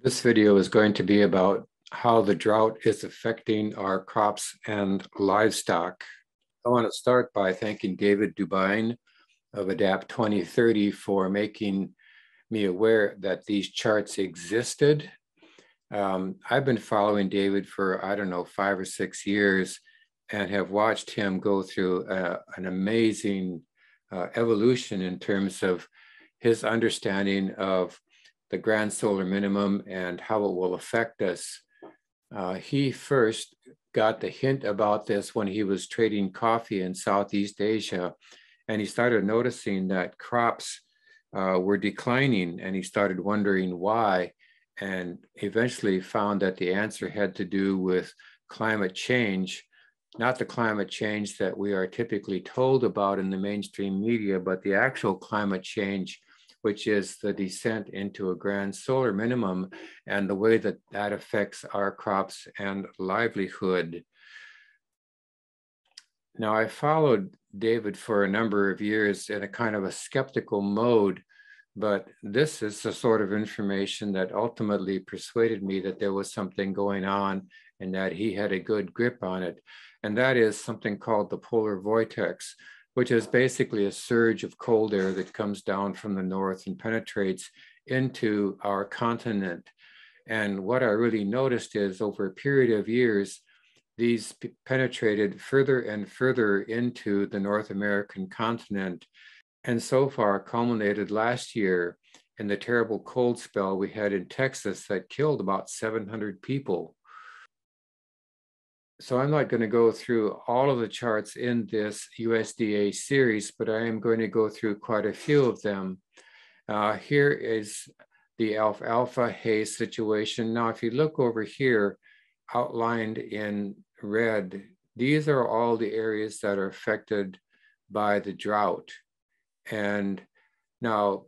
This video is going to be about how the drought is affecting our crops and livestock. I want to start by thanking David Dubine of Adapt 2030 for making me aware that these charts existed. I've been following David for, I don't know, 5 or 6 years and have watched him go through an amazing evolution in terms of his understanding of the grand solar minimum and how it will affect us. He first got the hint about this when he was trading coffee in Southeast Asia, and he started noticing that crops were declining, and he started wondering why, and eventually found that the answer had to do with climate change, not the climate change that we are typically told about in the mainstream media, but the actual climate change, which is the descent into a grand solar minimum and the way that that affects our crops and livelihood. Now, I followed David for a number of years in a kind of a skeptical mode, but this is the sort of information that ultimately persuaded me that there was something going on and that he had a good grip on it. And that is something called the polar vortex, which is basically a surge of cold air that comes down from the north and penetrates into our continent. And what I really noticed is over a period of years, these penetrated further and further into the North American continent, and so far culminated last year in the terrible cold spell we had in Texas that killed about 700 people. So I'm not going to go through all of the charts in this USDA series, but I am going to go through quite a few of them. Here is the alfalfa hay situation. Now, if you look over here, outlined in red, these are all the areas that are affected by the drought. And now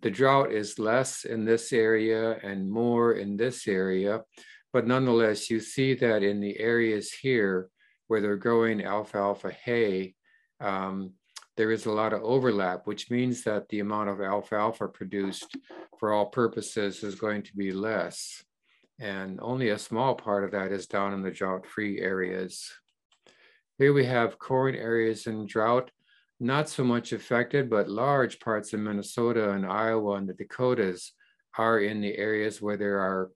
the drought is less in this area and more in this area. But nonetheless, you see that in the areas here where they're growing alfalfa hay, there is a lot of overlap, which means that the amount of alfalfa produced for all purposes is going to be less. And only a small part of that is down in the drought-free areas. Here we have corn areas in drought, not so much affected, but large parts of Minnesota and Iowa and the Dakotas are in the areas where there are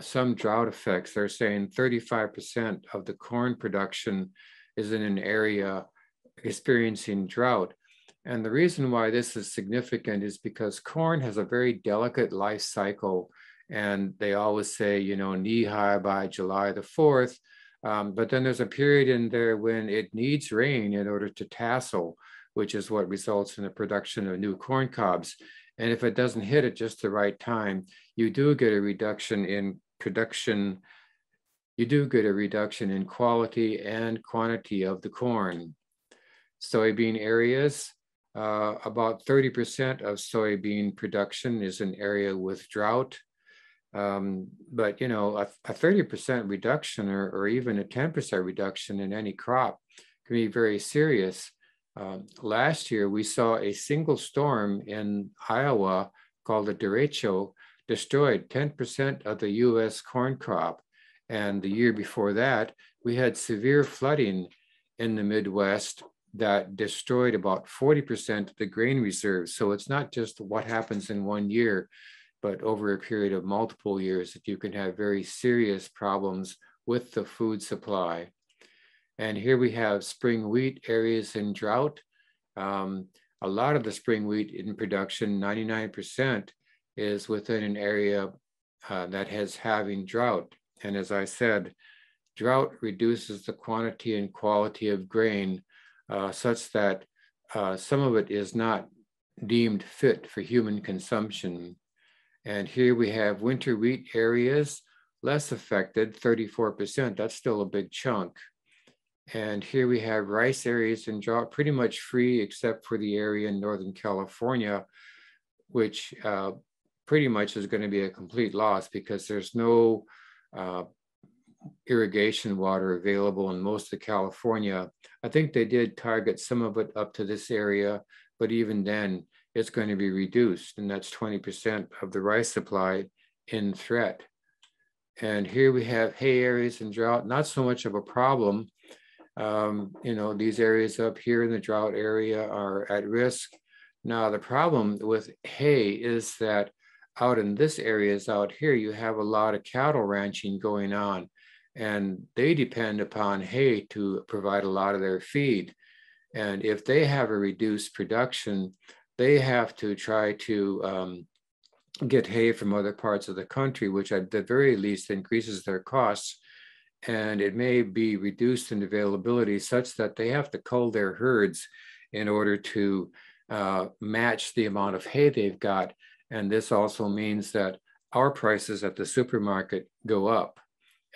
some drought effects. They're saying 35% of the corn production is in an area experiencing drought. And the reason why this is significant is because corn has a very delicate life cycle. And they always say, you know, knee high by July the 4th. But then there's a period in there when it needs rain in order to tassel, which is what results in the production of new corn cobs. And if it doesn't hit at just the right time, you do get a reduction in production. You do get a reduction in quality and quantity of the corn. Soybean areas, about 30% of soybean production is an area with drought. But, you know, a 30% reduction or even a 10% reduction in any crop can be very serious. Last year, we saw a single storm in Iowa called the derecho destroyed 10% of the US corn crop. And the year before that, we had severe flooding in the Midwest that destroyed about 40% of the grain reserves. So it's not just what happens in one year, but over a period of multiple years that you can have very serious problems with the food supply. And here we have spring wheat areas in drought. A lot of the spring wheat in production, 99%, is within an area that has having drought. And as I said, drought reduces the quantity and quality of grain such that some of it is not deemed fit for human consumption. And here we have winter wheat areas, less affected, 34%. That's still a big chunk. And here we have rice areas in drought, pretty much free except for the area in Northern California, which pretty much is going to be a complete loss because there's no irrigation water available in most of California. I think they did target some of it up to this area, but even then it's going to be reduced, and that's 20% of the rice supply in threat. And here we have hay areas in drought, not so much of a problem. These areas up here in the drought area are at risk. Now, the problem with hay is that out in this areas out here, you have a lot of cattle ranching going on, and they depend upon hay to provide a lot of their feed. And if they have a reduced production, they have to try to get hay from other parts of the country, which at the very least increases their costs. And it may be reduced in availability such that they have to cull their herds in order to match the amount of hay they've got. And this also means that our prices at the supermarket go up.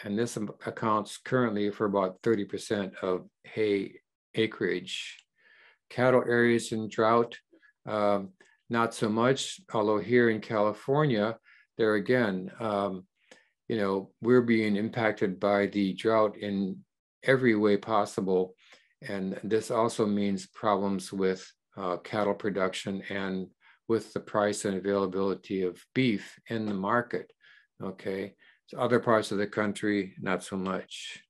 And this accounts currently for about 30% of hay acreage. Cattle areas in drought, not so much, although here in California, there again, we're being impacted by the drought in every way possible. And this also means problems with cattle production and with the price and availability of beef in the market, okay? So other parts of the country, not so much.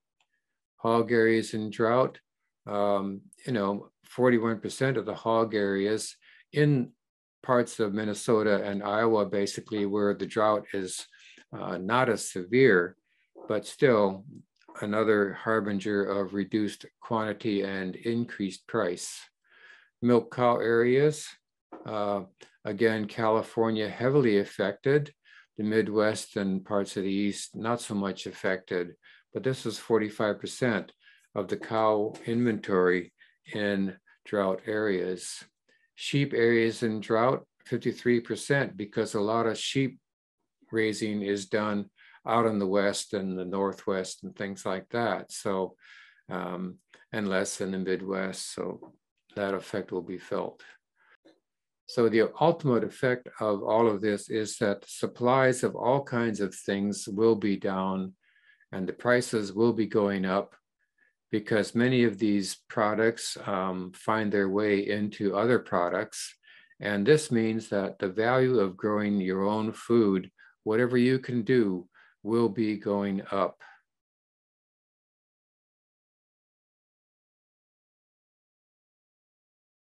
Hog areas in drought, 41% of the hog areas in parts of Minnesota and Iowa, basically where the drought is not as severe, but still another harbinger of reduced quantity and increased price. Milk cow areas, again, California heavily affected, the Midwest and parts of the East not so much affected, but this is 45% of the cow inventory in drought areas. Sheep areas in drought, 53%, because a lot of sheep raising is done out in the West and the Northwest and things like that. So, and less in the Midwest. So that effect will be felt. So the ultimate effect of all of this is that supplies of all kinds of things will be down and the prices will be going up because many of these products find their way into other products. And this means that the value of growing your own food, whatever you can do, will be going up.